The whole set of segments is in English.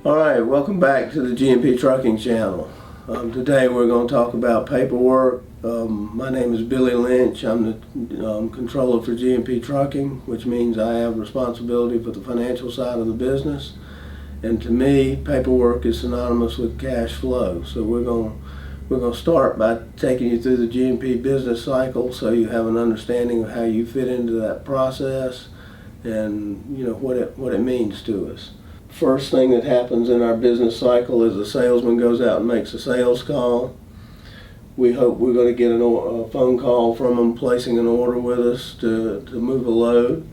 Alright, welcome back to the G&P Trucking channel. Today we're going to talk about paperwork. My name is Billy Lynch. I'm the controller for G&P Trucking, which means I have responsibility for the financial side of the business. And to me, paperwork is synonymous with cash flow. So we're going to start by taking you through the G&P business cycle so you have an understanding of how you fit into that process and what it means to us. First thing that happens in our business cycle is a salesman goes out and makes a sales call. We hope we're going to get a phone call from them placing an order with us to move a load.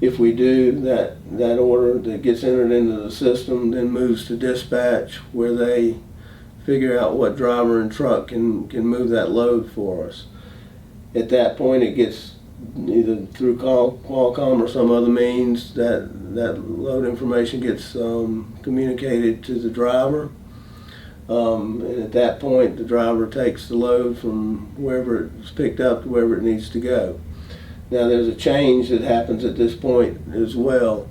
If we do, that order that gets entered into the system then moves to dispatch, where they figure out what driver and truck can move that load for us. At that point, it gets either through Qualcomm or some other means, that load information gets communicated to the driver. And at that point, the driver takes the load from wherever it's picked up to wherever it needs to go. Now there's a change that happens at this point as well.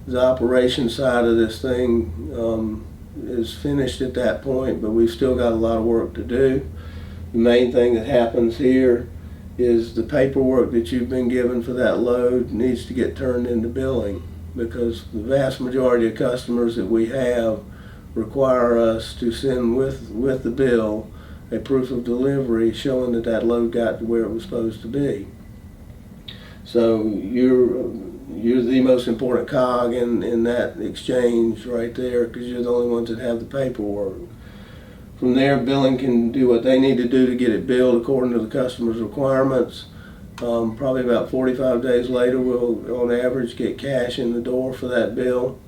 The operation side of this thing is finished at that point, but we've still got a lot of work to do. The main thing that happens here is the paperwork that you've been given for that load needs to get turned into billing, because the vast majority of customers that we have require us to send with the bill a proof of delivery showing that load got to where it was supposed to be. So you're the most important cog in that exchange right there, because you're the only ones that have the paperwork. From there, billing can do what they need to do to get it billed according to the customer's requirements. Probably about 45 days later, we'll on average get cash in the door for that bill.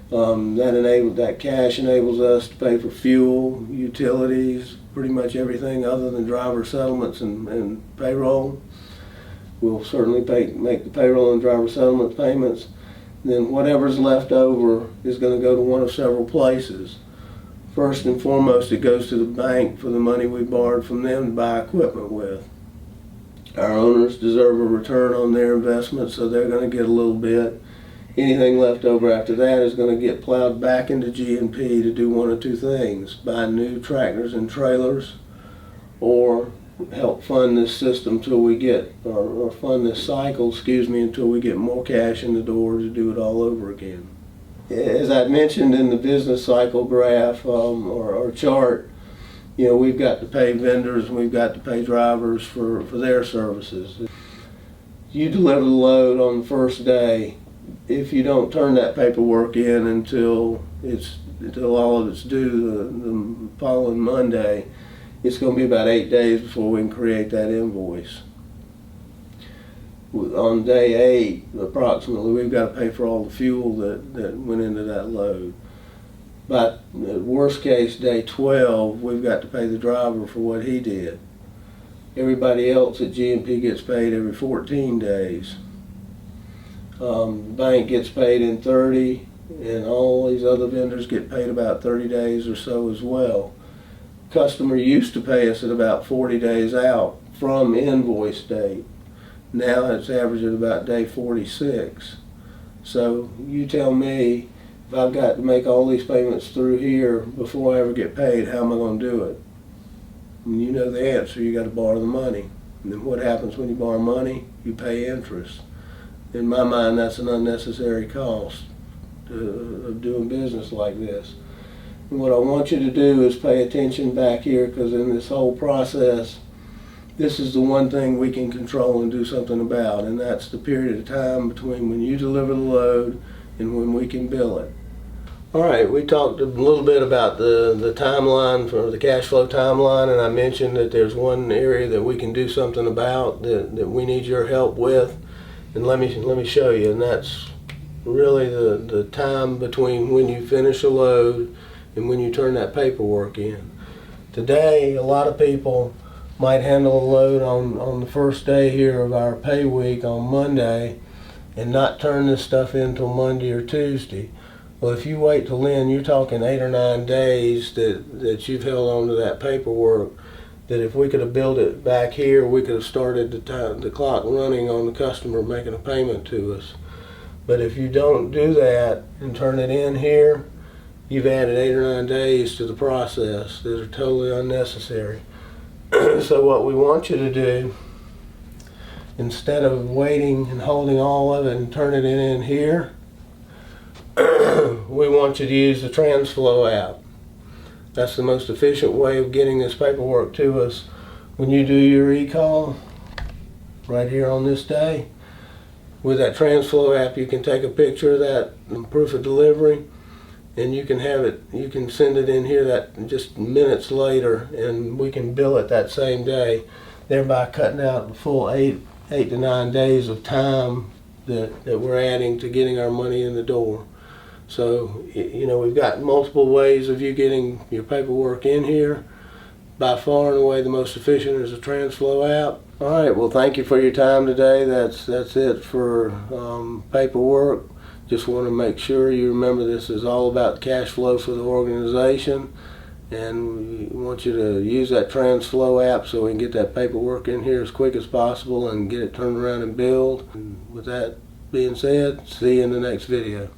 That cash enables us to pay for fuel, utilities, pretty much everything other than driver settlements and payroll. We'll certainly make the payroll and driver settlement payments. Then whatever's left over is going to go to one of several places. First and foremost, it goes to the bank for the money we borrowed from them to buy equipment with. Our owners deserve a return on their investment, so they're going to get a little bit. Anything left over after that is going to get plowed back into G&P to do one of two things: buy new tractors and trailers, or help fund this system till we get, or fund this cycle, until we get more cash in the door to do it all over again. As I mentioned in the business cycle graph or chart, we've got to pay vendors and we've got to pay drivers for their services. You deliver the load on the first day. If you don't turn that paperwork in until all of it's due the following Monday, it's going to be about 8 days before we can create that invoice. On day 8, approximately, we've got to pay for all the fuel that went into that load. But worst case, day 12, we've got to pay the driver for what he did. Everybody else at G&P gets paid every 14 days. The bank gets paid in 30, and all these other vendors get paid about 30 days or so as well. Customer used to pay us at about 40 days out from invoice date. Now it's averaging about day 46. So you tell me, if I've got to make all these payments through here before I ever get paid, how am I going to do it? And you know the answer: you got to borrow the money. And then what happens when you borrow money? You pay interest. In my mind, that's an unnecessary cost of doing business like this. And what I want you to do is pay attention back here, because in this whole process, this is the one thing we can control and do something about, and that's the period of time between when you deliver the load and when we can bill it. All right, we talked a little bit about the timeline, for the cash flow timeline, and I mentioned that there's one area that we can do something about that we need your help with. And let me show you, and that's really the time between when you finish a load and when you turn that paperwork in. Today, a lot of people might handle a load on the first day here of our pay week on Monday and not turn this stuff in till Monday or Tuesday. Well, if you wait till then, you're talking 8 or 9 days that you've held on to that paperwork, that if we could have billed it back here, we could have started the clock running on the customer making a payment to us. But if you don't do that and turn it in here, you've added 8 or 9 days to the process that are totally unnecessary. So what we want you to do, instead of waiting and holding all of it and turning it in here, we want you to use the Transflo app. That's the most efficient way of getting this paperwork to us. When you do your e-call, right here on this day, with that Transflo app, you can take a picture of that proof of delivery, and you can have it, you can send it in here that just minutes later, and we can bill it that same day, thereby cutting out the full 8 to 9 days of time that we're adding to getting our money in the door. So, you know, we've got multiple ways of you getting your paperwork in here. By far and away the most efficient is the Transflo app. All right, well, thank you for your time today. That's it for paperwork. Just want to make sure you remember this is all about cash flow for the organization, and we want you to use that Transflo app so we can get that paperwork in here as quick as possible and get it turned around and billed. And with that being said, see you in the next video.